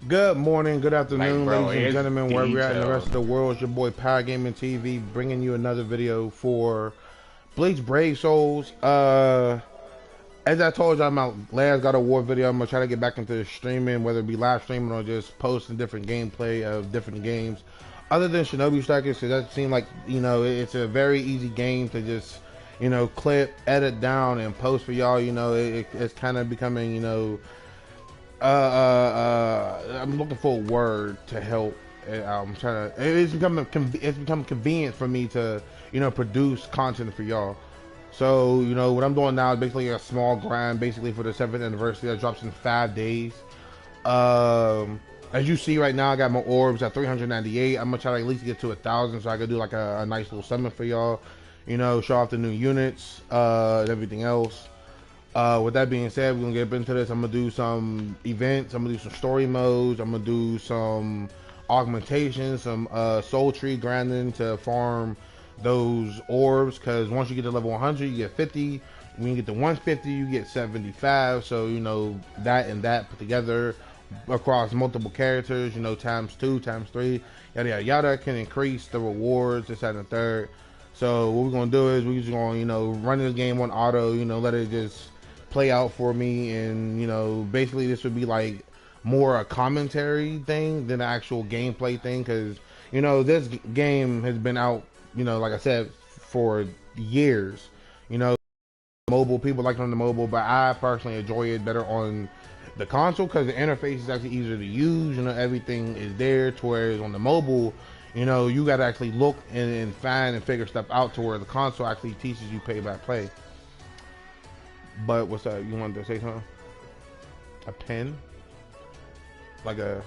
Good morning, good afternoon, Like, bro, ladies and it's gentlemen, wherever you're at in the rest detailed. of the world. It's your boy PowrGamingTv bringing you another video for Bleach Brave Souls. As I told y'all, my last God of War video, I'm gonna try to get back into streaming, whether it be live streaming or just posting different gameplay of different games. Other than Shinobi Strikers, it doesn't seem like, it's a very easy game to just, clip, edit down, and post for y'all. It's kind of becoming, I'm looking for a word to help. I'm trying to. It's become convenient for me to, produce content for y'all. So, what I'm doing now is basically a small grind, basically for the 7th anniversary that drops in 5 days. As you see right now, I got my orbs at 398. I'm gonna try to at least get to 1,000 so I can do like a nice little summon for y'all. Show off the new units, and everything else. With that being said, we're gonna get into this. I'm gonna do some events. I'm gonna do some story modes. I'm gonna do some augmentation, some soul tree grinding to farm those orbs. Because once you get to level 100, you get 50. When you get to 150, you get 75. So that and that put together across multiple characters. Times 2, times 3, yada yada yada, can increase the rewards. This, that, and the third. So what we're gonna do is we're just gonna run this game on auto. Let it just play out for me, and basically this would be like more a commentary thing than an actual gameplay thing, because this game has been out, like I said, for years. Mobile, people like it on the mobile, but I personally enjoy it better on the console because the interface is actually easier to use. Everything is there, to whereas on the mobile, you got to actually look and find and figure stuff out, to where the console actually teaches you pay by play. But what's that? You wanted to say something? A pen? Like a...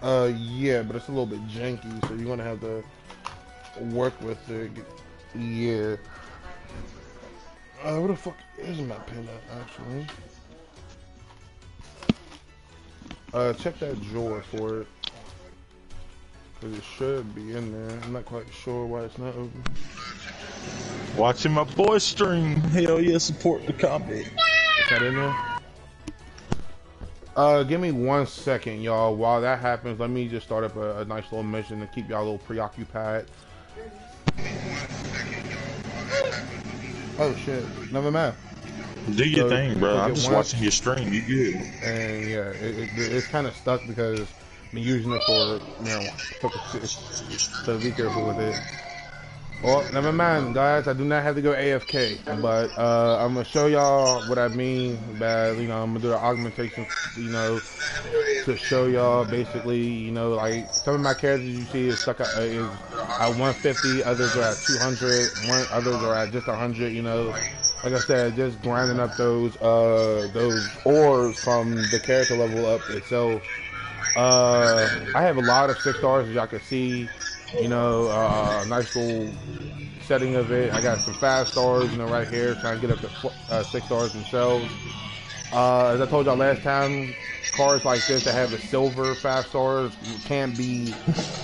yeah, but it's a little bit janky, so you're gonna have to work with it. Yeah. Where the fuck is my pen at, actually? Check that drawer for it. Because it should be in there. I'm not quite sure why it's not open. Watching my boy stream. Hell yeah, support the comment. Is that in there? Give me 1 second, y'all. While that happens, let me just start up a nice little mission to keep y'all a little preoccupied. Oh shit, never mind. Do your thing, bro. I'm just once, watching your stream. You good? And yeah, it's kind of stuck because I've been using it for marijuana. So be careful with it. Well, never mind, guys. I do not have to go AFK, but I'm gonna show y'all what I mean by I'm gonna do the augmentation, to show y'all basically, like some of my characters you see is stuck at, is at 150, others are at 200, others are at just 100. Like I said, just grinding up those orbs from the character level up itself. I have a lot of 6 stars, as y'all can see. Nice little setting of it. I got some 5 stars, right here, trying to get up to 6 stars themselves. As I told y'all last time, cards like this that have the silver 5 stars can be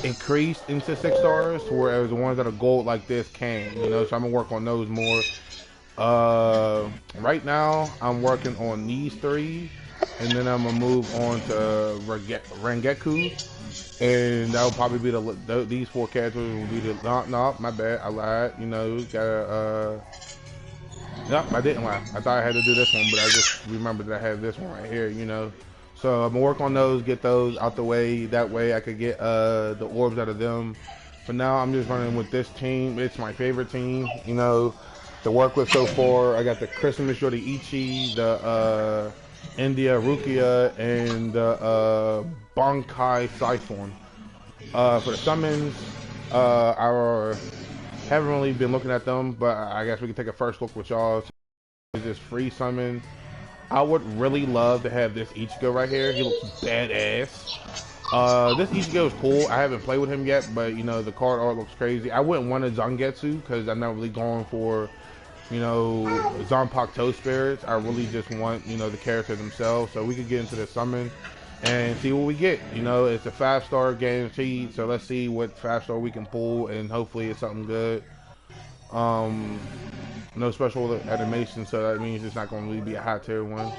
increased into 6 stars, whereas the ones that are gold like this can. So I'm gonna work on those more. Right now I'm working on these 3, and then I'm gonna move on to Rangeku. And that would probably be these 4 characters will be the... No, my bad, I lied. Gotta, Nope, I didn't lie. I thought I had to do this one, but I just remembered that I have this one right here, So I'm gonna work on those, get those out the way. That way I could get the orbs out of them. For now, I'm just running with this team. It's my favorite team, to work with so far. I got the Christmas Yoruichi, the India Rukia, and the Bankai Siphon. For the summons, I haven't really been looking at them, but I guess we can take a first look with y'all. Is this free summon? I would really love to have this Ichigo right here. He looks badass. This Ichigo is cool. I haven't played with him yet, but the card art looks crazy. I wouldn't want a Zangetsu because I'm not really going for Zanpakuto spirits. I really just want the character themselves. So we could get into the summon and see what we get. It's a 5-star guaranteed, so let's see what 5-star we can pull, and hopefully it's something good. No special animation, so that means it's not going to really be a high tier one.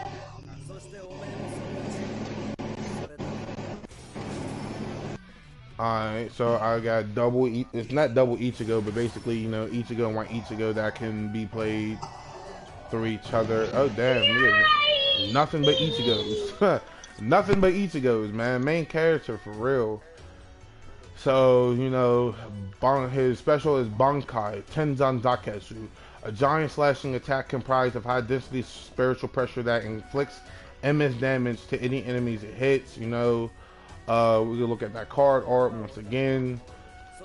Alright, so I got double. It's not double Ichigo, but basically, you know, Ichigo and one Ichigo that can be played through each other. Oh damn, yeah. Nothing but Ichigos. Nothing but Ichigos, man. Main character for real. So, you know, his special is Bankai Tenzan Daketsu, a giant slashing attack comprised of high density spiritual pressure that inflicts immense damage to any enemies it hits. You know, we can look at that card art once again.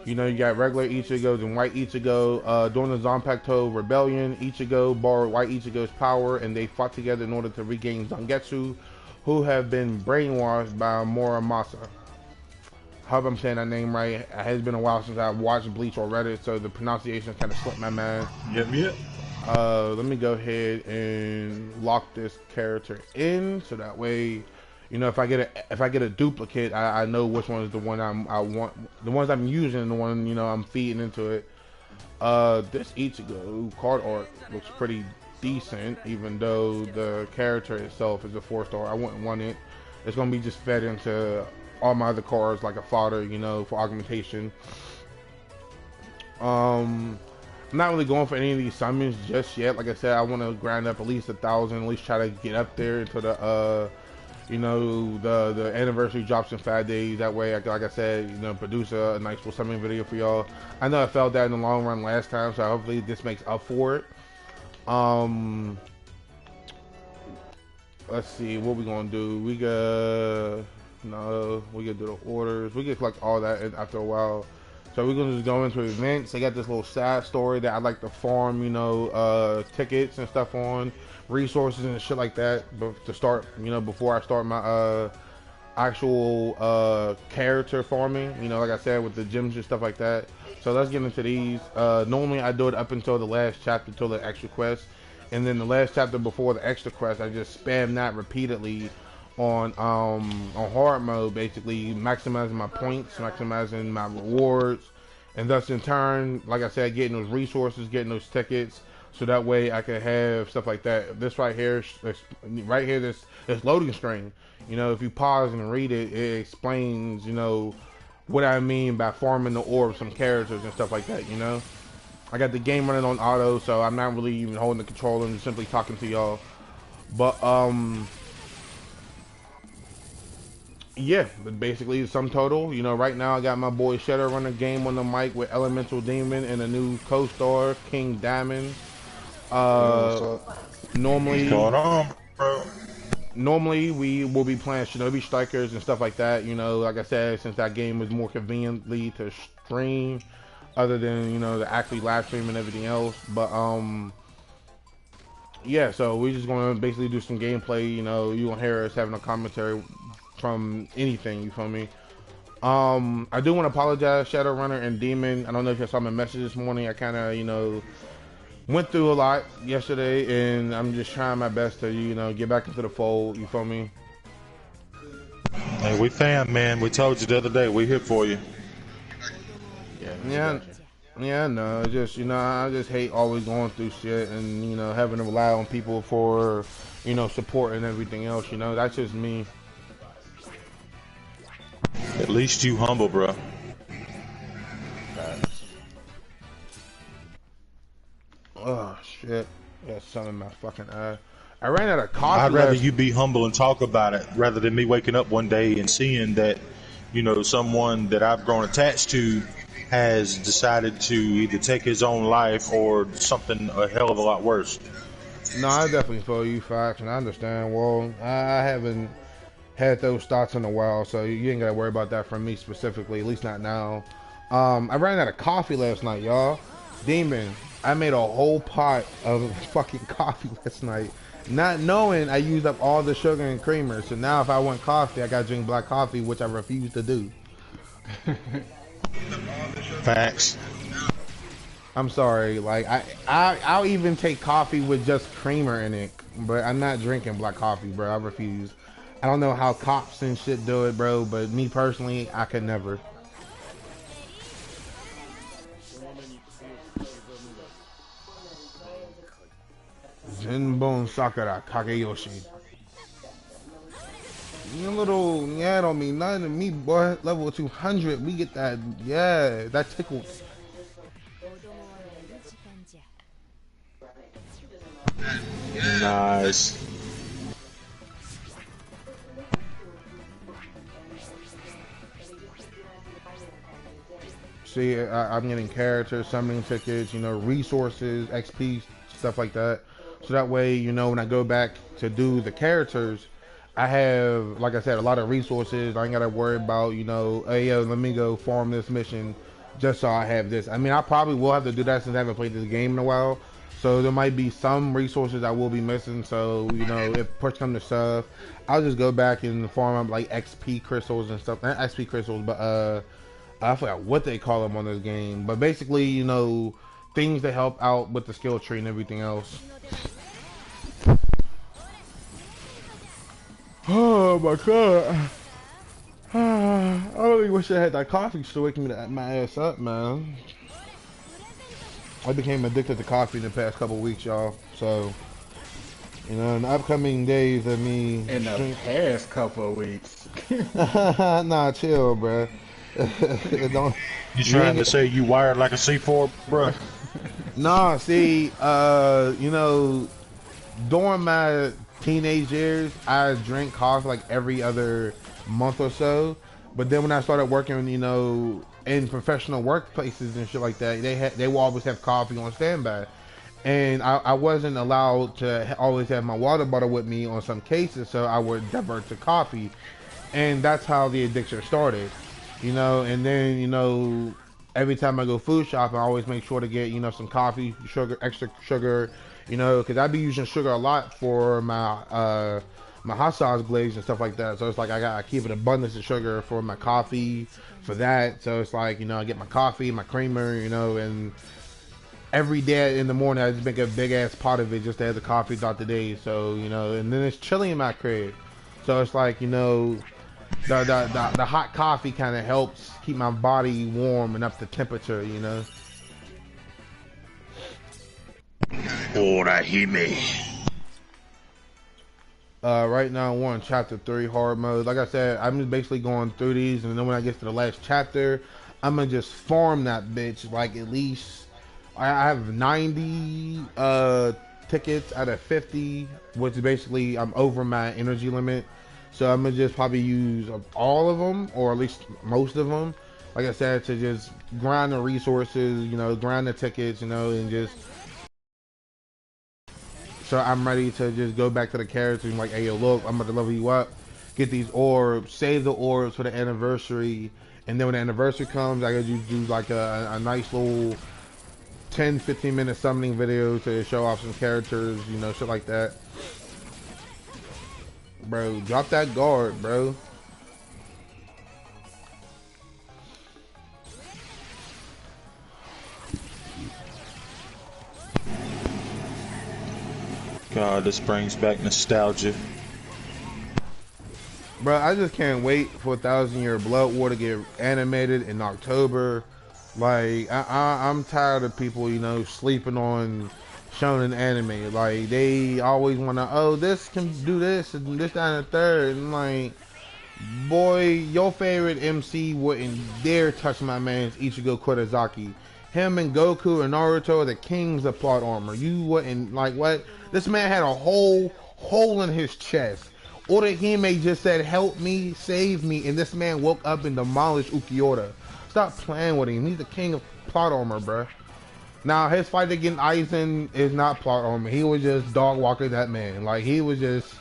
You know, you got regular Ichigos and white Ichigo. During the Zanpakuto Rebellion, Ichigo borrowed white Ichigo's power and they fought together in order to regain Zangetsu, who have been brainwashed by Muramasa. Hope I'm saying that name right. It has been a while since I've watched Bleach or read it, so the pronunciation kind of slipped my mind. Yep. Let me go ahead and lock this character in, so that way, you know, if I get a duplicate, I know which one is the one I want. The ones I'm using, the one, you know, I'm feeding into it. This Ichigo card art looks pretty decent, even though the character itself is a 4-star. I wouldn't want it. It's gonna be just fed into all my other cards like a fodder, you know, for augmentation. I'm not really going for any of these summons just yet. Like I said, I want to grind up at least 1,000, at least try to get up there into the you know, the anniversary drops in 5 days. That way, like I said, you know, produce a nice little summon video for y'all. I know I felt that in the long run last time, so hopefully this makes up for it. Let's see what we gonna do. We got we can do the orders. We can collect all that after a while. So we're gonna just go into events. They got this little side story that I like to farm, you know, tickets and stuff on, resources and shit like that. But to start, you know, before I start my actual character farming, you know, like I said, with the gyms and stuff like that. So let's get into these. Normally I do it up until the last chapter, till the extra quest, and then the last chapter before the extra quest, I just spam that repeatedly on hard mode, basically maximizing my points, maximizing my rewards, and thus in turn, like I said, getting those resources, getting those tickets, so that way I can have stuff like that. This right here, this loading screen, you know, if you pause and read it, it explains, you know, what I mean by farming the orbs, some characters and stuff like that, you know. I got the game running on auto, so I'm not really even holding the controller, I'm just simply talking to y'all. But yeah, but basically the sum total, you know, right now I got my boy Shadowrunner game on the mic with Elemental Demon and a new co-star, King Diamond. Normally, What's going on, bro? Normally we will be playing Shinobi Strikers and stuff like that, you know, like I said, since that game was more conveniently to stream, other than, you know, to actually live stream and everything else. But yeah, so we're just gonna basically do some gameplay, you know, you won't hear us having a commentary from anything, you feel me? I do want to apologize, Shadowrunner and Demon. I don't know if you saw my message this morning. I kind of, you know, went through a lot yesterday, and I'm just trying my best to, you know, get back into the fold, you feel me? Hey, we fam, man. We told you the other day, we here for you. Yeah, no, just, you know, I just hate always going through shit and, you know, having to rely on people for, you know, support and everything else, you know, that's just me. At least you humble, bro. Oh shit! Got something in my fucking eye. I ran out of coffee. I'd rather you be humble and talk about it rather than me waking up one day and seeing that, you know, someone that I've grown attached to has decided to either take his own life or something a hell of a lot worse. No, I definitely feel you, facts, and I understand. Well, I haven't had those thoughts in a while, so you ain't gotta worry about that from me specifically, at least not now. I ran out of coffee last night, y'all. Demon, I made a whole pot of fucking coffee last night, not knowing I used up all the sugar and creamer. So now if I want coffee, I gotta drink black coffee, which I refuse to do. Facts. I'm sorry, like I'll even take coffee with just creamer in it, but I'm not drinking black coffee, bro. I refuse. I don't know how cops and shit do it, bro, but me personally, I could never. Zenbon Sakura Kageyoshi. You little, yeah, don't mean nothing to me, boy. Level 200, we get that, yeah, that tickles. Nice. See, I'm getting characters, summoning tickets, you know, resources, XP, stuff like that. So that way, you know, when I go back to do the characters, I have, like I said, a lot of resources. I ain't got to worry about, you know, hey, yo, let me go farm this mission just so I have this. I mean, I probably will have to do that since I haven't played this game in a while. So there might be some resources I will be missing. So, you know, if push comes to shove, I'll just go back and farm up like XP crystals and stuff. Not XP crystals, but I forgot what they call them on this game, but basically, you know, things that help out with the skill tree and everything else. Oh my god. I really wish I had that coffee to wake me my ass up, man. I became addicted to coffee in the past couple weeks, y'all. So, you know, in the upcoming days of me... In the past couple of weeks. Nah, chill, bruh. Don't, You trying to say you wired like a C4, bro? nah, see, you know, during my teenage years, I drank coffee like every other month or so. But then when I started working, you know, in professional workplaces and shit like that, they will always have coffee on standby. And I wasn't allowed to always have my water bottle with me on some cases, so I would divert to coffee. And that's how the addiction started. You know, and then, you know, every time I go food shopping, I always make sure to get, you know, some coffee, sugar, extra sugar, you know, because I be using sugar a lot for my my hot sauce glaze and stuff like that. So it's like I keep an abundance of sugar for my coffee, for that. So it's like, you know, I get my coffee, my creamer, you know, and every day in the morning I just make a big ass pot of it just to have the coffee throughout the day. So, you know, and then it's chilly in my crib. So it's like, you know, the hot coffee kind of helps keep my body warm and up to temperature, you know. Right now we're on chapter 3 hard mode. Like I said, I'm just basically going through these, and then when I get to the last chapter, I'm gonna just farm that bitch. Like at least I have 90 tickets out of 50, which is basically I'm over my energy limit. So I'm gonna just probably use all of them, or at least most of them. Like I said, to just grind the resources, you know, grind the tickets, you know, and just so I'm ready to just go back to the character and like, hey, yo, look, I'm about to level you up, get these orbs, save the orbs for the anniversary, and then when the anniversary comes, I gotta do like a nice little 10-15 minute summoning video to show off some characters, you know, shit like that. Bro, drop that guard, bro. God, this brings back nostalgia. Bro, I just can't wait for 1,000 Year Blood War to get animated in October. Like, I'm tired of people, you know, sleeping on shonen anime. Like, they always want to, oh, this can do this and this, that, and the third. And like, boy, your favorite MC wouldn't dare touch my man's Ichigo Kurosaki. Him and Goku and Naruto are the kings of plot armor. You wouldn't, like, what? This man had a hole in his chest. Orihime just said, help me, save me, and this man woke up and demolished Ukiura. Stop playing with him. He's the king of plot armor, bruh. Now, his fight against Aizen is not plot armor. He was just dog walking that man. Like, he was just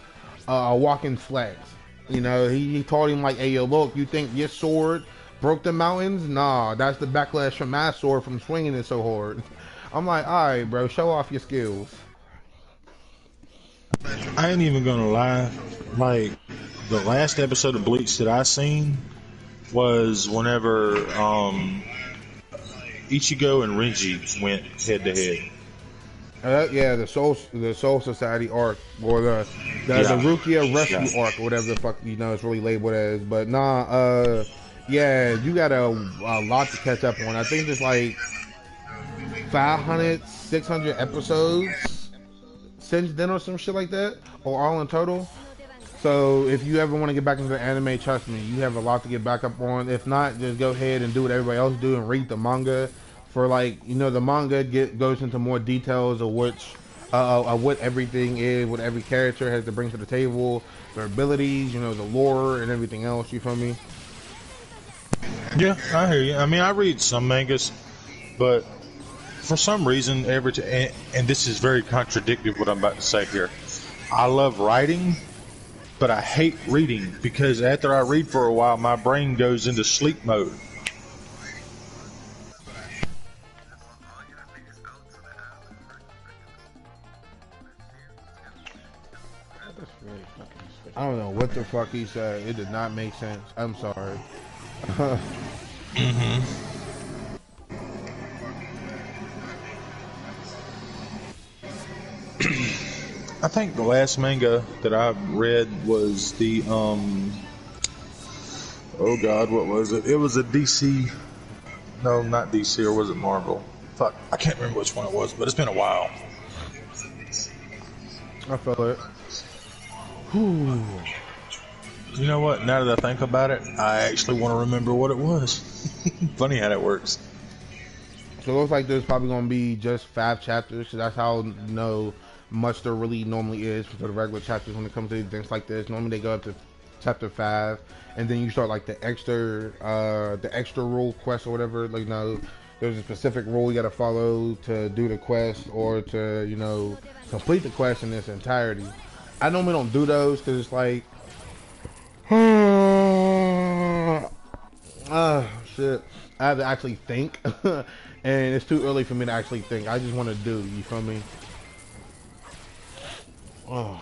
walking flags. You know, he told him, like, hey, yo, look, you think your sword broke the mountains? Nah, that's the backlash from my sword from swinging it so hard. I'm like, alright, bro, show off your skills. I ain't even gonna lie. Like, the last episode of Bleach that I seen was whenever Ichigo and Renji went head to head. Yeah, the Soul Society arc, or the Rukia Rescue arc, or whatever the fuck, you know, it's really labeled as. But nah, yeah, you got a lot to catch up on. I think there's like 500, 600 episodes since then, or some shit like that, or all in total. So if you ever want to get back into the anime, trust me, you have a lot to get back up on. If not, just go ahead and do what everybody else do and read the manga. For like, you know, the manga goes into more details of what everything is, what every character has to bring to the table, their abilities, you know, the lore and everything else. You feel me? Yeah, I hear you. I mean, I read some mangas, but for some reason, and this is very contradictory what I'm about to say here. I love writing, but I hate reading because after I read for a while, my brain goes into sleep mode. I don't know what the fuck he said. It did not make sense. I'm sorry. I think the last manga that I read was the oh god, what was it? It was a DC. No, not DC, or was it Marvel? Fuck, I can't remember which one it was, but it's been a while. I feel it. Whew. You know what? Now that I think about it, I actually want to remember what it was. Funny how that works. So it looks like there's probably going to be just 5 chapters, because that's how, you know, much there really normally is for the regular chapters when it comes to things like this. Normally they go up to chapter 5, and then you start like the extra rule quest or whatever. Like, you know, there's a specific rule you got to follow to do the quest or to, you know, complete the quest in its entirety. I normally don't do those because it's like, shit, I have to actually think, and it's too early for me to actually think. I just want to do. You feel me? Oh.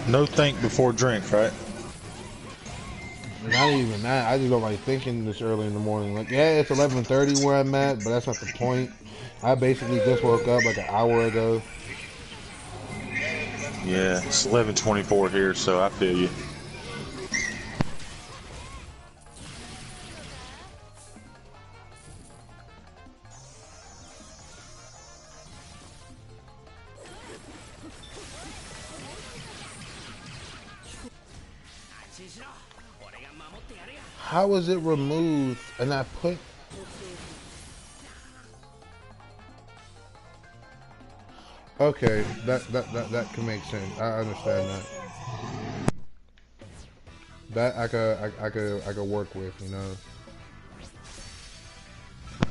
No think before drink, right? Not even that. I just don't like thinking this early in the morning. Like, yeah, it's 11:30 where I'm at, but that's not the point. I basically just woke up like an hour ago. Yeah, it's 11:24 here, so I feel you. How was it removed? And I put. Okay, that can make sense. I understand that. That I could work with, you know.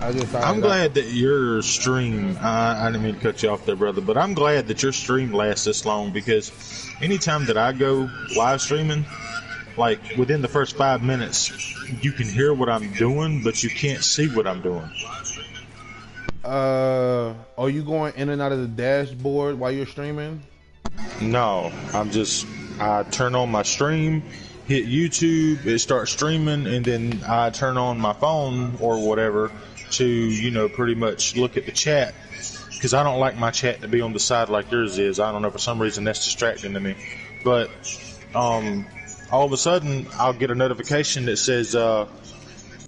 I'm glad that your stream, I didn't mean to cut you off there, brother, but I'm glad that your stream lasts this long, because anytime that I go live streaming, like within the first 5 minutes, you can hear what I'm doing, but you can't see what I'm doing. Are you going in and out of the dashboard while you're streaming? No, I turn on my stream, hit YouTube, it starts streaming, and then I turn on my phone or whatever to, you know, pretty much look at the chat, because I don't like my chat to be on the side like yours is. I don't know, for some reason that's distracting to me. But all of a sudden I'll get a notification that says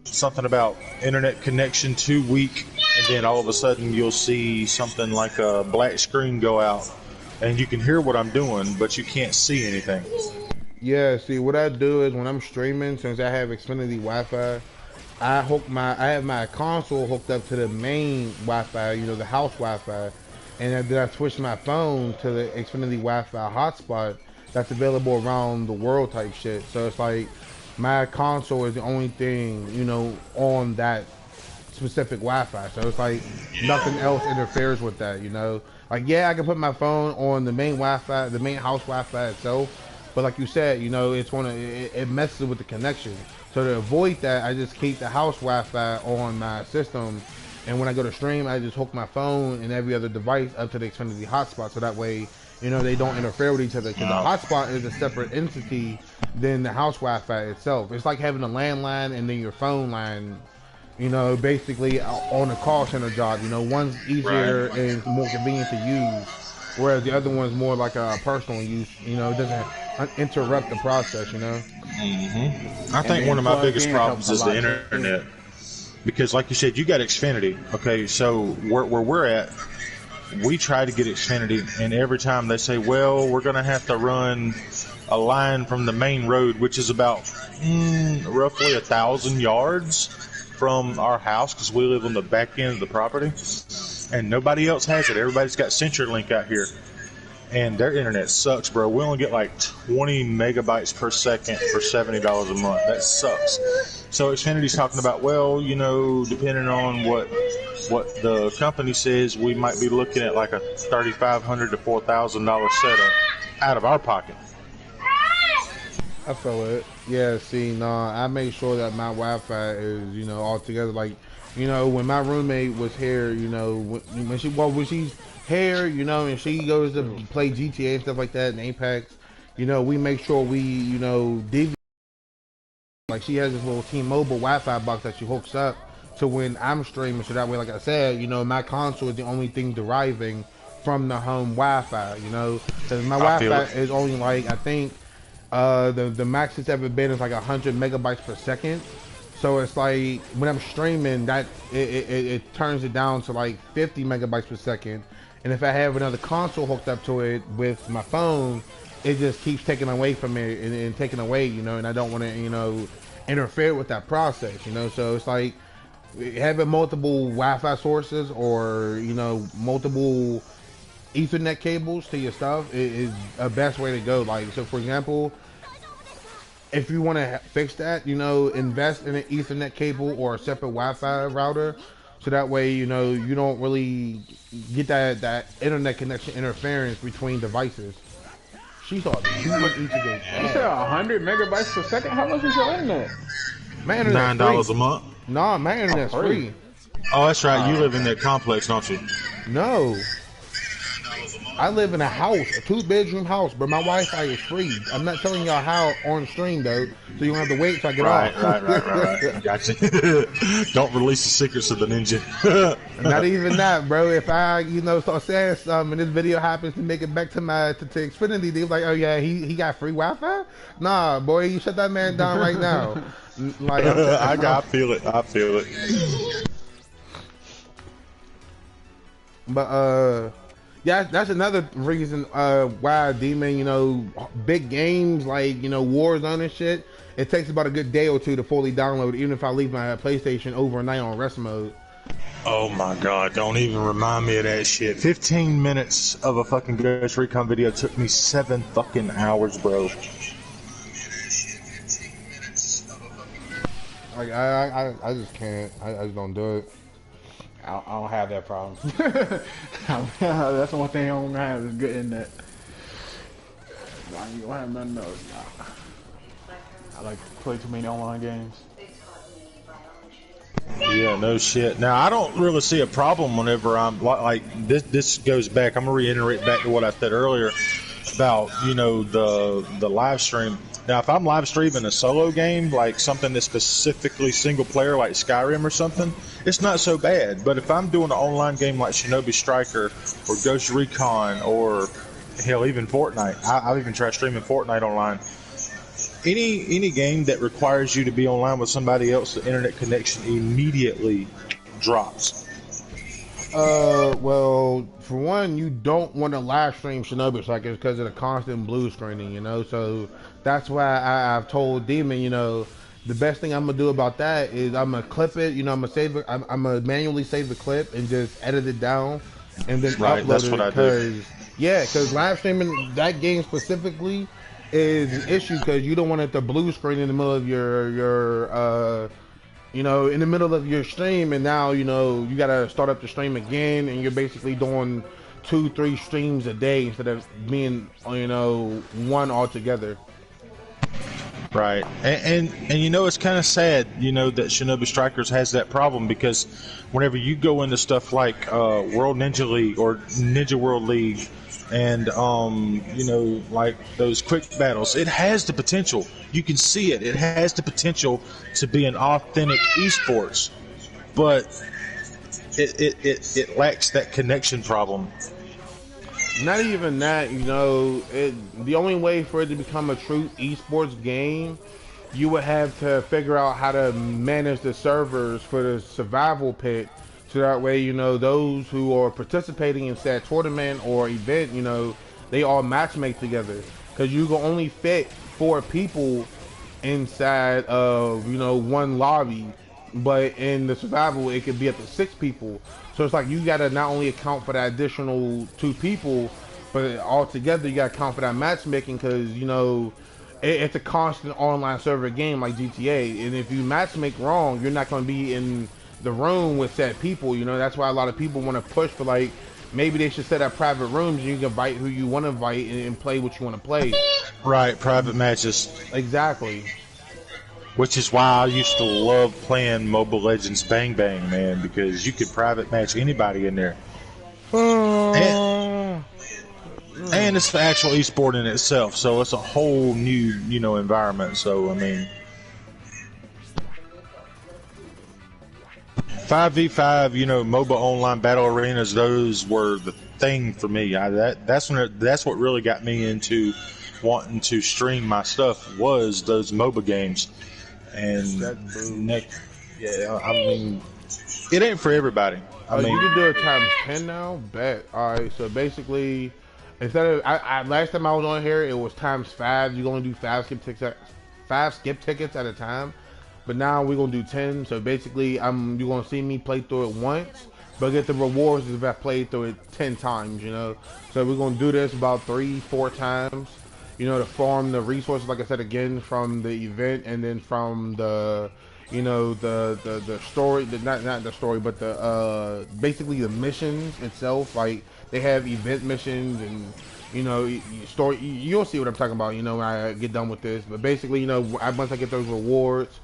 something about internet connection too weak, and then all of a sudden you'll see something like a black screen go out, and you can hear what I'm doing, but you can't see anything. Yeah, see, what I do is when I'm streaming, since I have Xfinity Wi-Fi, I have my console hooked up to the main Wi-Fi, you know, the house Wi-Fi, and then I switch my phone to the Xfinity Wi-Fi hotspot that's available around the world type shit. So it's like my console is the only thing, you know, on that specific Wi-Fi. So it's like nothing else interferes with that, you know. Like, yeah, I can put my phone on the main Wi-Fi, the main house Wi-Fi itself, but like you said, you know, it messes with the connection. So to avoid that, I just keep the house Wi-Fi on my system, and when I go to stream, I just hook my phone and every other device up to the Xfinity hotspot, so that way, you know, they don't interfere with each other, because the hotspot is a separate entity than the house Wi-Fi itself. It's like having a landline and then your phone line, you know, basically on a call center job. You know, one's easier and more convenient to use, whereas the other one's more like a personal use. You know, it doesn't interrupt the process, you know. I think one of my biggest problems is the internet, because like you said, you got Xfinity. Okay, so where we're at, we try to get Xfinity, and every time they say, well, we're going to have to run a line from the main road, which is about roughly 1,000 yards from our house, because we live on the back end of the property, and nobody else has it. Everybody's got CenturyLink out here, and their internet sucks, bro. We only get like 20 megabytes per second for $70 a month. That sucks. So Xfinity's talking about, well, you know, depending on what the company says, we might be looking at like a $3,500 to $4,000 setup out of our pocket. I feel it. Yeah, see, nah, I make sure that my Wi-Fi is, you know, all together. Like, you know, when my roommate was here, you know, when she's here, you know, and she goes to play GTA and stuff like that and Apex, you know, we make sure we, you know, like she has this little T-Mobile Wi-Fi box that she hooks up to when I'm streaming, so that way, like I said, you know, my console is the only thing deriving from the home Wi-Fi, you know, because my Wi-Fi is only like, I think, the max it's ever been is like 100 megabytes per second. So it's like when I'm streaming, that it turns it down to like 50 megabytes per second. And if I have another console hooked up to it with my phone, it just keeps taking away from it and taking away, you know. And I don't want to, you know, interfere with that process, you know. So it's like having multiple Wi-Fi sources or, you know, multiple Ethernet cables to your stuff is a best way to go. Like, so for example, if you want to fix that, you know, invest in an Ethernet cable or a separate Wi-Fi router, so that way, you know, you don't really get that internet connection interference between devices. She thought too much Ethernet. You said 100 megabytes per second? How much is your internet? My internet's $9 free. a month. Nah, my internet's free. Oh, that's right. You live in that complex, don't you? No. I live in a house, a 2-bedroom house, but my Wi-Fi is free. I'm not telling y'all how on stream though, so you don't have to wait till I get off. Right. Gotcha. Don't release the secrets of the ninja. Not even that, bro. If I, you know, start saying something and this video happens to make it back to to Xfinity, they're like, oh yeah, he got free Wi-Fi? Nah, boy, you shut that man down right now. Like, I feel it. But yeah, that's another reason why Demon, you know, big games like, you know, Warzone and shit, it takes about a good day or two to fully download, even if I leave my PlayStation overnight on rest mode. Oh my god, don't even remind me of that shit. 15 minutes of a fucking Ghost Recon video took me 7 fucking hours, bro. Like, I just can't. I just don't do it. I don't have that problem. That's the one thing I don't have is good internet. You don't have nothing else. I like to play too many online games. Yeah, no shit. Now, I don't really see a problem whenever I'm like this goes back. I'm gonna reiterate back to what I said earlier about, you know, the live stream. Now, if I'm live streaming a solo game, like something that's specifically single player, like Skyrim or something, it's not so bad. But if I'm doing an online game like Shinobi Striker or Ghost Recon or hell, even Fortnite, I've even tried streaming Fortnite online. Any game that requires you to be online with somebody else, the internet connection immediately drops. Well, for one, you don't want to live stream Shinobi Strikers because of the constant blue screening, you know. So that's why I've told Demon, you know, the best thing I'm gonna do about that is I'm gonna clip it, you know, I'm gonna save it, I'm gonna manually save the clip and just edit it down and then upload that's it. what I do. Yeah, because live streaming that game specifically is an issue because you don't want it to blue screen in the middle of your you know, in the middle of your stream, and now, you know, you gotta start up the stream again, and you're basically doing 2-3 streams a day instead of being, you know, one altogether. Right, and you know, it's kind of sad, you know, that Shinobi Strikers has that problem, because whenever you go into stuff like World Ninja League or Ninja World League, and you know, like those quick battles, it has the potential. You can see it. It has the potential to be an authentic esports, but it lacks that connection problem. Not even that, you know, the only way for it to become a true esports game, you would have to figure out how to manage the servers for the survival pit, so that way, you know, those who are participating in said tournament or event, you know, they all matchmake together. because you can only fit 4 people inside of one lobby, but in the survival it could be up to 6 people. So it's like you gotta not only account for that additional 2 people, but altogether you gotta account for that matchmaking because it's a constant online server game like GTA, and if you matchmake wrong, you're not gonna be in the room with said people. That's why a lot of people want to push for like maybe they should set up private rooms and you can invite who you want to invite and play what you want to play. Right, private matches. Exactly. Which is why I used to love playing Mobile Legends Bang Bang, man, because you could private match anybody in there. And it's the actual esport in itself, so it's a whole new, environment. So, I mean, 5v5, MOBA online battle arenas, those were the thing for me. That's what really got me into wanting to stream my stuff was those MOBA games. And I mean, it ain't for everybody. I mean, you can do it times 10 now. Bet. All right. So basically, instead of last time I was on here, it was times 5. You only do 5 skip tickets at a time. But now we're gonna do 10. So basically, you're gonna see me play through it once, but get the rewards if I played through it 10 times. So we're gonna do this about 3-4 times. To farm the resources, like I said again, from the event and then from the the story, not the story, but the basically the missions itself. Like they have event missions and story. You'll see what I'm talking about. When I get done with this, but basically, once I get those rewards,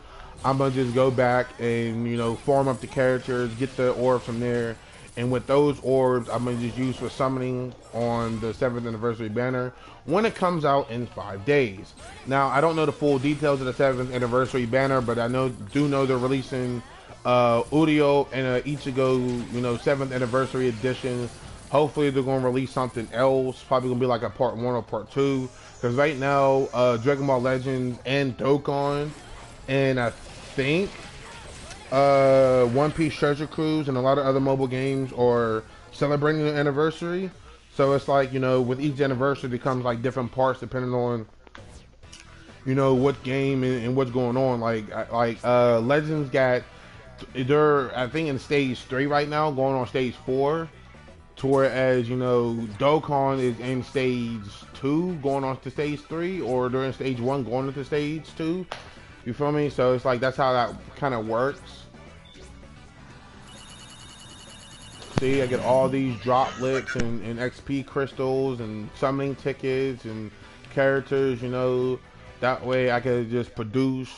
I'm gonna just go back and farm up the characters, get the orb from there. And with those orbs, I'm going to just use for summoning on the 7th anniversary banner when it comes out in 5 days. Now, I don't know the full details of the 7th anniversary banner, but I do know they're releasing Udio and Ichigo, 7th anniversary edition. Hopefully, they're going to release something else. Probably going to be like a part 1 or part 2. Because right now, Dragon Ball Legends and Dokkan, and I think One Piece Treasure Cruise and a lot of other mobile games are celebrating the anniversary. So it's like, with each anniversary it becomes like different parts depending on what game and what's going on. Like Legends got, they're I think in stage 3 right now, going on stage 4, to whereas Dokkan is in stage 2 going on to stage 3, or they're in stage 1 going into stage 2. You feel me? So it's like that's how that kind of works. See, I get all these droplets and XP crystals and summoning tickets and characters, that way I can just produce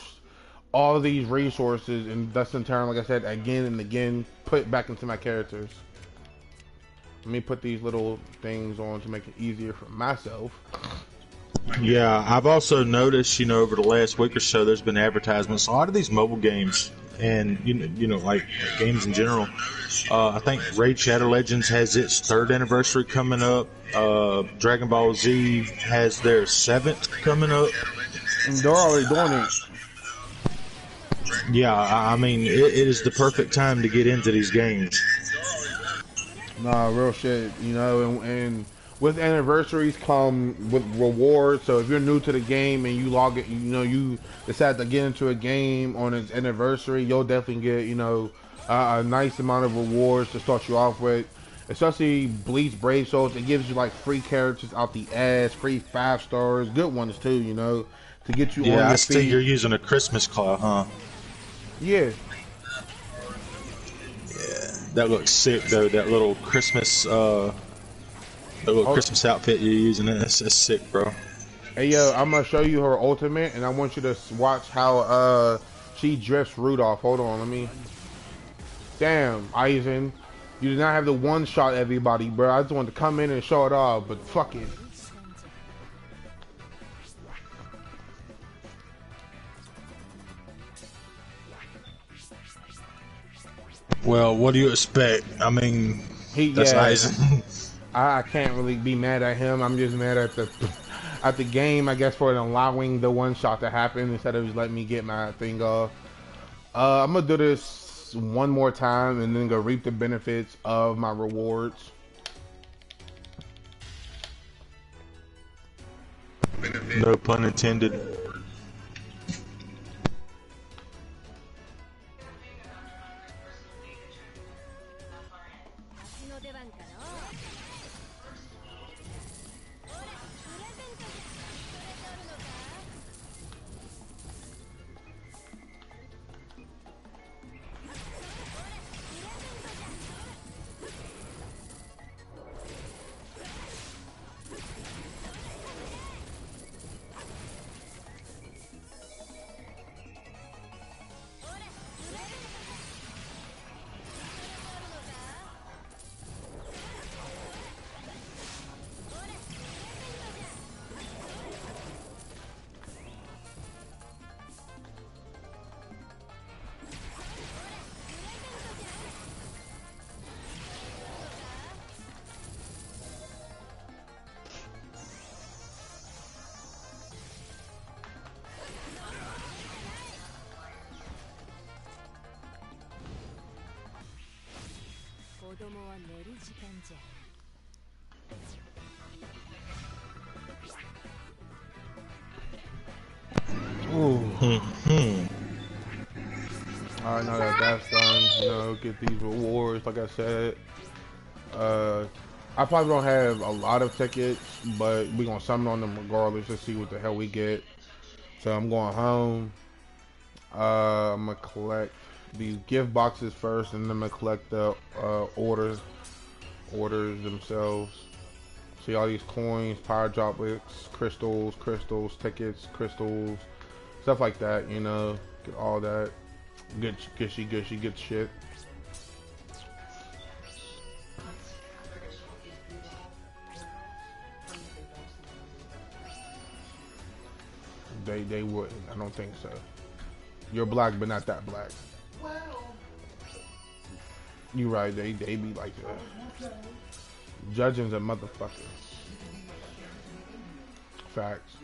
all of these resources and thus in turn, like I said, again and again, put back into my characters. Let me put these little things on to make it easier for myself. Yeah, I've also noticed, over the last week or so, there's been advertisements. A lot of these mobile games and, like games in general. I think Raid Shadow Legends has its 3rd anniversary coming up. Dragon Ball Z has their 7th coming up. And they're already doing it. Yeah, I mean, it is the perfect time to get into these games. Nah, real shit, and with anniversaries come with rewards. So if you're new to the game and you log it, you decide to get into a game on its anniversary, you'll definitely get, a nice amount of rewards to start you off with. Especially Bleach Brave Souls, it gives you like free characters out the ass, free 5 stars, good ones too, to get you on your feet. Yeah, I feet. see you're using a Christmas cloud, huh? Yeah. That looks sick though. That little Christmas, Christmas outfit you're using. That's sick, bro. Hey yo, I'm gonna show you her ultimate, and I want you to watch how she drifts Rudolph. Hold on, let me. Damn, Aizen, you did not have the one shot everybody, bro. I just wanted to come in and show it off, but fuck it. Well, what do you expect? I mean, that's Aizen. I can't really be mad at him. I'm just mad at the game, I guess, for allowing the one shot to happen instead of just letting me get my thing off. I'm gonna do this one more time and then go reap the benefits of my rewards. No pun intended. Alright, now that that's done, you know, get these rewards, like I said. I probably don't have a lot of tickets, but we gonna summon on them regardless to see what the hell we get. So I'm going home. I'm gonna collect these gift boxes first, and then I'm gonna collect the orders themselves. See all these coins, power droplets, crystals, tickets, crystals, stuff like that. You know, get all that. Good shit. They wouldn't. I don't think so. You're black, but not that black. You right. They be like judging's a motherfucker. Facts.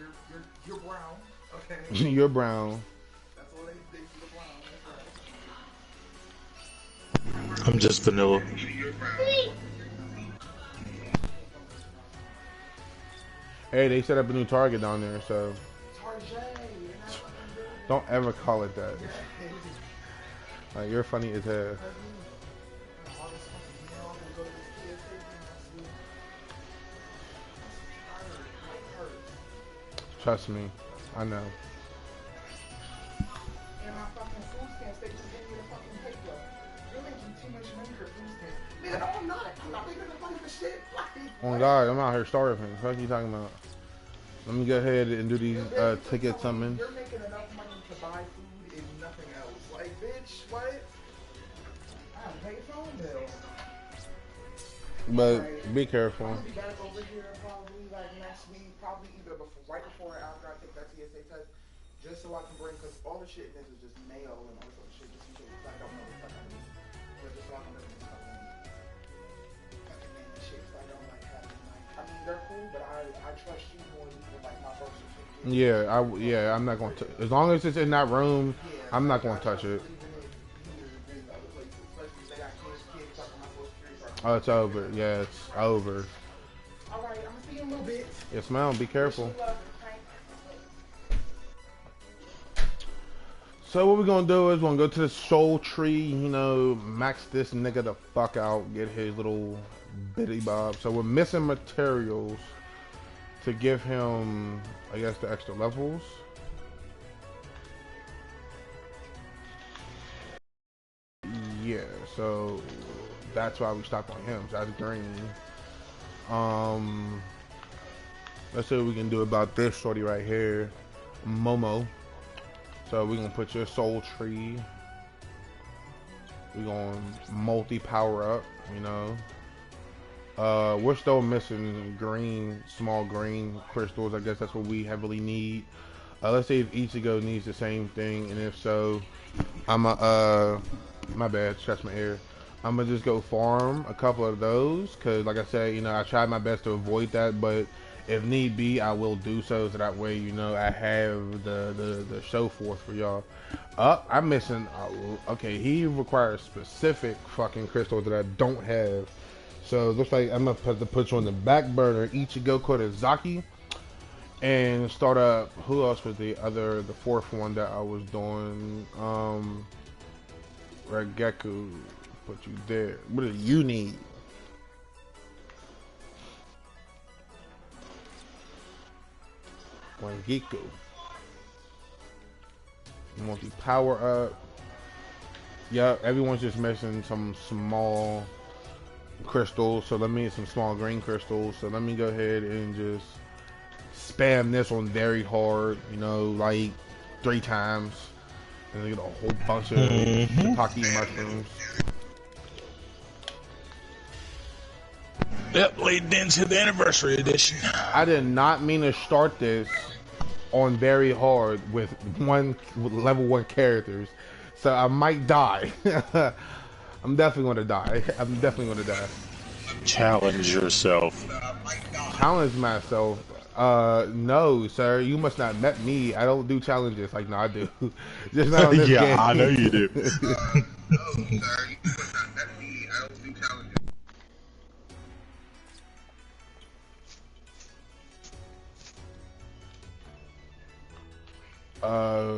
You're brown. Okay. You're brown. That's all they see the brown. That's right. I'm just vanilla. Hey, they set up a new Target down there, so don't ever call it that. Like, you're funny as hell. Trust me, I know. And my fucking food stamps, they just gave me the fucking paper. You're making too much money for food stamps. Man, no, I'm not. I'm not making enough money for shit. Oh God, I'm out here starving. What are you talking about? Let me go ahead and do these ticket summons. You're making enough money to buy food and nothing else. Like, bitch, what? I don't pay phone bill. But Right. be careful. I'm gonna be back over here probably like next week, probably either right before or after I take that TSA test, just so I can bring, because all the shit in this is just mail and all this other shit, just in case I don't know the fuck I need. But just so I can bring this fucking name and shit, so I don't like have them like, I mean they're cool, but I trust you more than like my birth certificate. Yeah, I'm not going to. As long as it's in that room, Yeah, I'm not going to touch it. Oh, it's over. Yeah, it's over. Alright, I'm gonna see you in a little bit. Yes, ma'am. Be careful. So what we're gonna do is we're gonna go to the soul tree, you know, max this nigga the fuck out, get his little bitty bob. So we're missing materials to give him, I guess, the extra levels. Yeah, so that's why we stopped on him. So that's green. Let's see what we can do about this shorty right here, Momo. So we're gonna put your soul tree. We're gonna multi-power up, you know. We're still missing green, small green crystals. I guess that's what we heavily need. Let's see if Ichigo needs the same thing, and if so, my bad, scratch my ear. I'm gonna just go farm a couple of those, cause like I said, you know, I tried my best to avoid that, but if need be, I will do so that way, you know, I have the show forth for y'all. I'm missing. Okay, he requires specific fucking crystals that I don't have. So it looks like I'm gonna have to put you on the back burner. Ichigo Kodazaki. and start up. Who else was the fourth one that I was doing? Regeku, put you there. What do you need? Wangiku. Multi power up. Yep, everyone's just missing some small crystals. So let me some small green crystals. So let me go ahead and just spam this one very hard. You know, like 3 times, and then get a whole bunch of shiitake mushrooms. Yep, leading into the anniversary edition. I did not mean to start this on very hard with level 1 characters, so I might die. I'm definitely gonna die. I'm definitely gonna die. Challenge yourself. Challenge myself? No, sir. You must not met me. I don't do challenges. Like, no, I do. Just not on this yeah, game. I know you do. No, sir, you must not met me. I don't do challenges.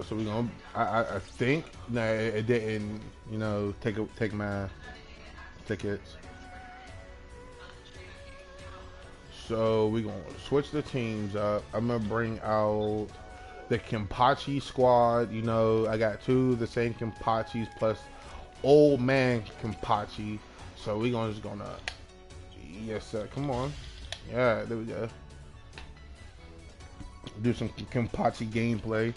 So we gonna. I think no, it didn't. You know, take my tickets. So we gonna switch the teams up. I'm gonna bring out the Kenpachi squad. You know, I got 2 of the same Kenpachis plus old man Kenpachi. So we just gonna. Yes, sir. Come on. Yeah, there we go. Do some Kenpachi gameplay.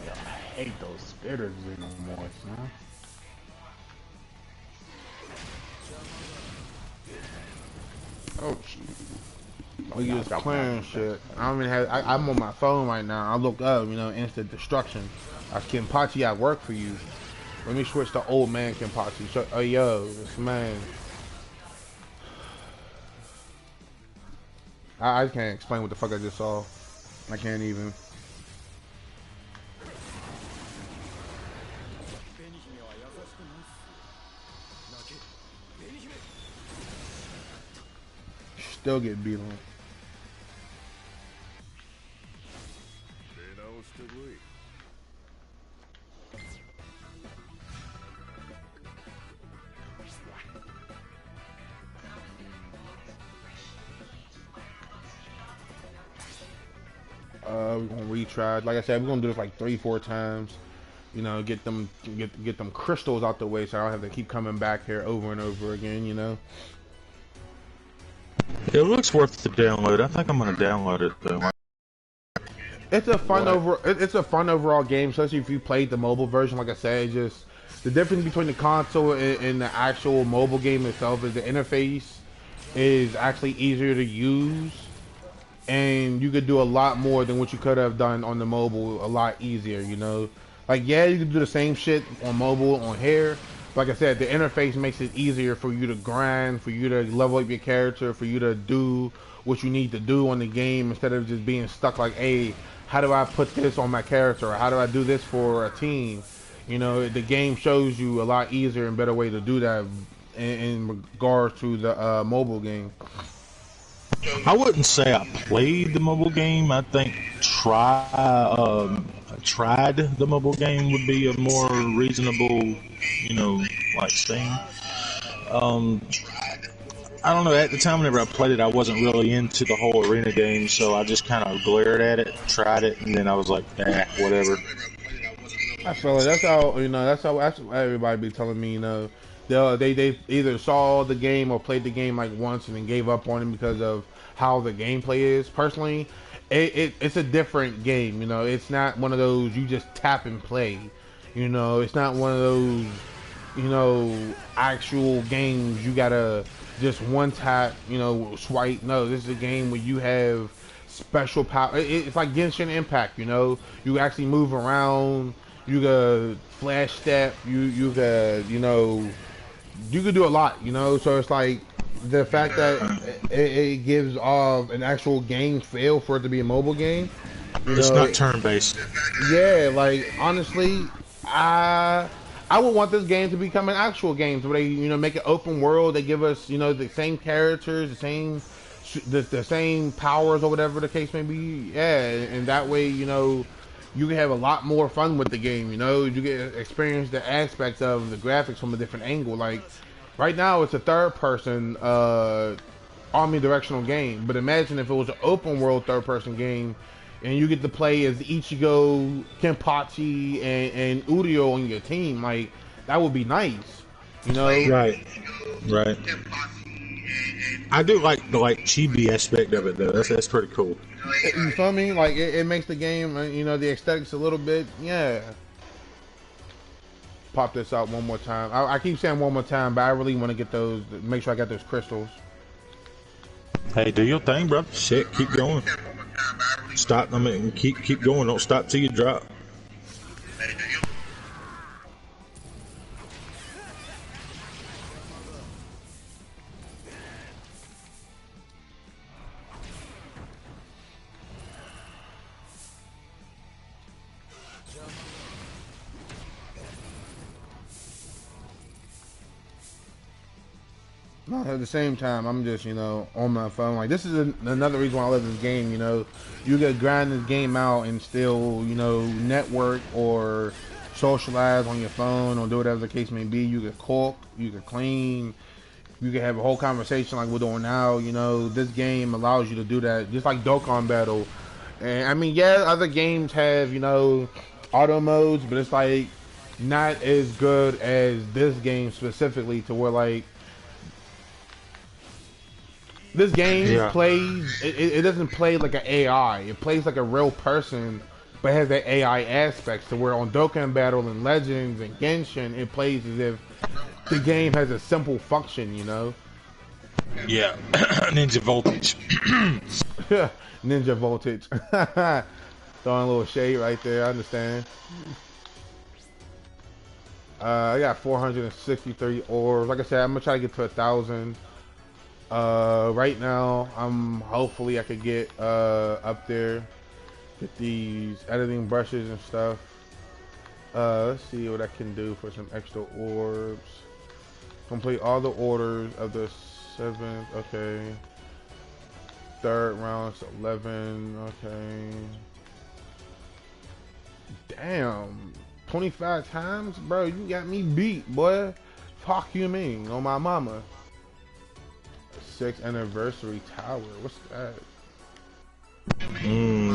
I hate those spitters anymore, son. Oh, we just playing shit. I don't even have. I'm on my phone right now. I look up, you know, instant destruction. Kenpachi, I work for you. Let me switch to old man Kenpachi. So, oh, yo, this man. I can't explain what the fuck I just saw. I can't even. Still get beat on. We're gonna retry. Like I said, we're gonna do this like 3-4 times. You know, get them crystals out the way, so I don't have to keep coming back here over and over again. You know. It looks worth the download. I think I'm gonna download it though. It's a fun it's a fun overall game, especially if you played the mobile version. Like I said, it's just the difference between the console and the actual mobile game itself is the interface is actually easier to use, and you could do a lot more than what you could have done on the mobile a lot easier. You know, like yeah, you can do the same shit on mobile on here. Like I said, the interface makes it easier for you to grind, for you to level up your character, for you to do what you need to do on the game instead of just being stuck like, hey, how do I put this on my character? Or how do I do this for a team? You know, the game shows you a lot easier and better way to do that in regards to the mobile game. I wouldn't say I played the mobile game. I think tried the mobile game would be a more reasonable, you know, like thing. I don't know, at the time whenever I played it, I wasn't really into the whole arena game, so I just kind of glared at it, tried it, and then I was like, whatever. I feel like that's how, you know, that's what everybody be telling me, you know. They either saw the game or played the game like once and then gave up on it because of how the gameplay is. Personally, it's a different game, you know. It's not one of those you just tap and play, you know. It's not one of those, you know, actual games you gotta just one tap, you know, swipe. No, this is a game where you have special power. It's like Genshin Impact, you know. You actually move around. You could flash step. You could, you know, you could do a lot, you know. So it's like The fact that it gives off an actual game feel for it to be a mobile game, you It's know, not turn-based. yeah, like honestly, I I would want this game to become an actual game, so they make it open world. They give us the same characters, the same powers or whatever the case may be. Yeah, and that way you can have a lot more fun with the game. You get experience the aspects of the graphics from a different angle. Like right now, it's a third person omnidirectional game, but imagine if it was an open world third person game and you get to play as Ichigo, Kenpachi, and Udio on your team. Like that would be nice, you know. Right. Right. I do like the chibi aspect of it though. That's pretty cool. You feel me? Like it makes the game, the aesthetics a little bit. Yeah. Pop this out one more time. I keep saying one more time, but I really want to get those. Make sure I got those crystals. Hey, do your thing, bro. Shit, keep going. Stop. I mean, keep going. Don't stop till you drop. No, at the same time, I'm just, on my phone. Like, this is another reason why I love this game, You could grind this game out and still, network or socialize on your phone or do whatever the case may be. You could cook, you could clean, you could have a whole conversation like we're doing now. This game allows you to do that, just like Dokkan Battle. And, I mean, yeah, other games have, auto modes, but it's, like, not as good as this game specifically to where, like, this game plays, it doesn't play like an AI. It plays like a real person, but has that AI aspects to where on Dokkan Battle and Legends and Genshin, it plays as if the game has a simple function, Yeah. Ninja Voltage. Ninja Voltage. Throwing a little shade right there, I understand. I got 463 orbs. Like I said, I'm going to try to get to 1,000. Right now, hopefully I could get up there, get these editing brushes and stuff. Let's see what I can do for some extra orbs. Complete all the orders of the 7th. Okay. Third round, 11. Okay. Damn, 25 times, bro. You got me beat, boy. Fuck you, mean on my mama. 6th anniversary tower. What's that?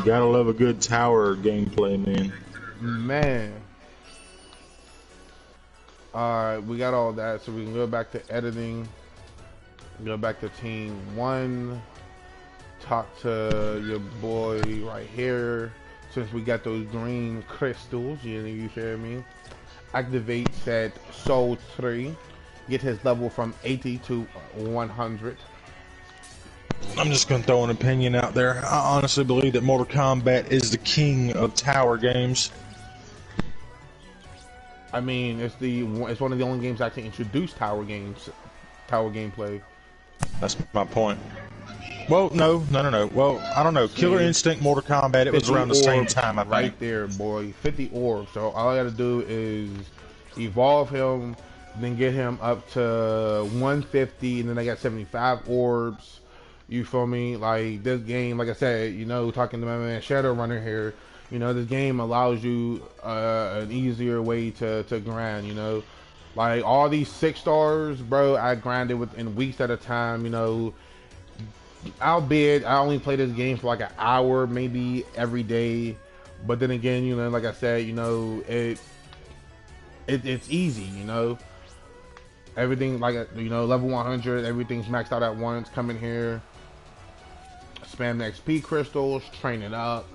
Gotta love a good tower gameplay, man. Man. Alright, we got all that, so we can go back to editing. Go back to team 1. Talk to your boy right here. Since we got those green crystals, you feel me? Activate that soul tree. Get his level from 80 to 100. I'm just going to throw an opinion out there. I honestly believe that Mortal Kombat is the king of tower games. I mean, it's one of the only games that can introduce tower gameplay. That's my point. Well, no. Well, I don't know. Killer Instinct, Mortal Kombat, it was around the same time, I think. Right there, boy. 50 orbs. So all I got to do is evolve him, then get him up to 150, and then I got 75 orbs. You feel me? Like, this game, like I said, talking to my man Shadowrunner here, this game allows you an easier way to grind, Like, all these 6 stars, bro, I grinded within weeks at a time, Albeit, I only play this game for like an hour, maybe every day. But then again, like I said, it's easy, Everything, like, level 100, everything's maxed out at once. Come in here, spam the XP crystals, train it up,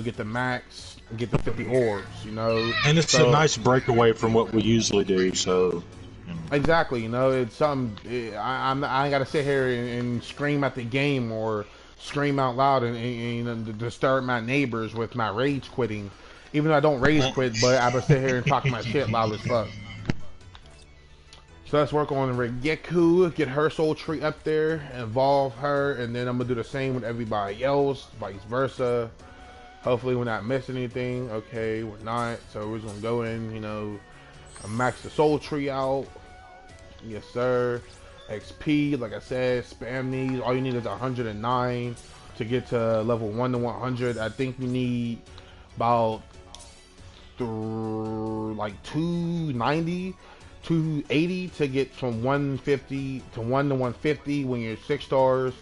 get the max, get the 50 orbs, And it's a nice breakaway from what we usually do, so... Exactly, it's something. I ain't gotta sit here and scream at the game or scream out loud and disturb my neighbors with my rage quitting. Even though I don't rage quit, but I would sit here and talk my shit loud as fuck. So let's work on Rigeku, get her soul tree up there, evolve her, and then I'm gonna do the same with everybody else, vice versa. Hopefully we're not missing anything. Okay, we're not. So we're just gonna go in, you know, max the soul tree out. Yes, sir. XP, like I said, spam these. All you need is 109 to get to level 1 to 100. I think you need about like 290, 280 to get from 150 to 1 to 150 when you're 6 stars.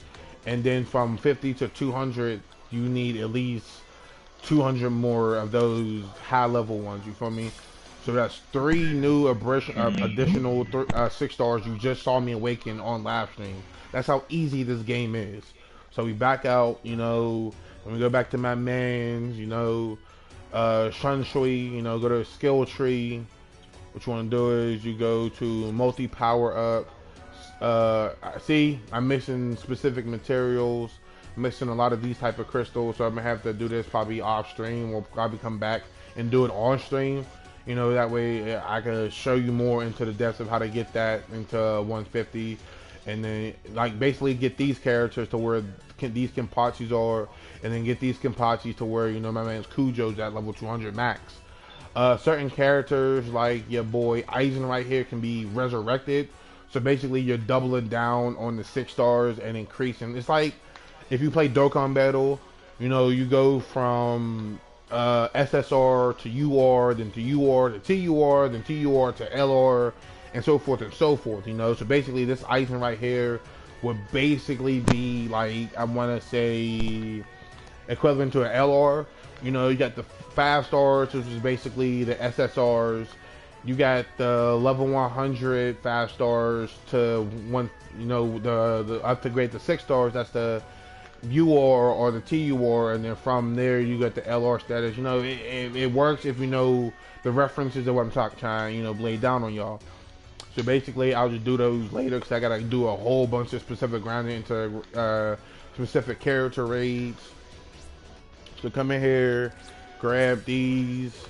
And then from 50 to 200, you need at least 200 more of those high level ones. You feel me? So that's 3 new additional 6 stars you just saw me awaken on live stream. That's how easy this game is. So we back out, you know, and we go back to my mans, you know, Shunshui, you know, go to skill tree. What you want to do is you go to multi-power up. See, I'm missing specific materials, missing a lot of these type of crystals, so I'm gonna have to do this probably off stream. We'll probably come back and do it on stream. You know, that way I can show you more into the depths of how to get that into 150, and then like basically get these characters to where these Kenpachis are, and then get these Kenpachis to where, you know, my man's Kujo's at level 200 max. Certain characters like your boy Aizen right here can be resurrected. So basically you're doubling down on the 6 stars and increasing. It's like if you play Dokkan Battle, you know, you go from SSR to UR, then to UR to TUR, then TUR to LR, and so forth and so forth, you know. So basically this Aizen right here would basically be like, I want to say, equivalent to an LR. You know, you got the 5 stars, which is basically the SSRs. You got the level 100 5 stars to one, you know, the upgrade to 6 stars. That's the UR or the TUR, and then from there you got the LR status. You know, it works if you know the references of what I'm trying, you know, lay down on y'all. So basically, I'll just do those later because I gotta do a whole bunch of specific grinding into specific character raids. So come in here, grab these.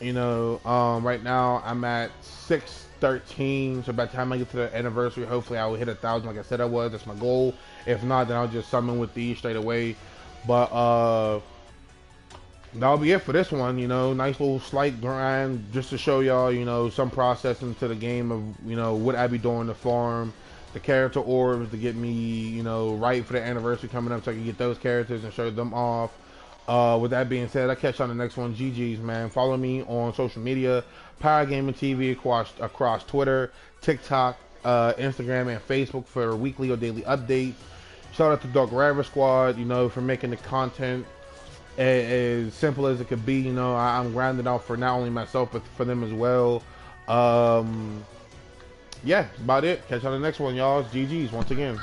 You know, right now I'm at 613. So by the time I get to the anniversary, hopefully I will hit 1,000 like I said I was. That's my goal. If not, then I'll just summon with these straight away. But that'll be it for this one. You know, nice little slight grind just to show y'all, you know, some processing to the game of, you know, what I be doing to farm the character orbs to get me, you know, right for the anniversary coming up, so I can get those characters and show them off. With that being said, I'll catch you on the next one. GG's, man. Follow me on social media, PowrGamingTv across Twitter, TikTok, Instagram, and Facebook for weekly or daily updates. Shout out to Dark Raver Squad, you know, for making the content as simple as it could be. You know, I'm grinding out for not only myself, but for them as well. Yeah, that's about it. Catch you on the next one, y'all. GG's once again.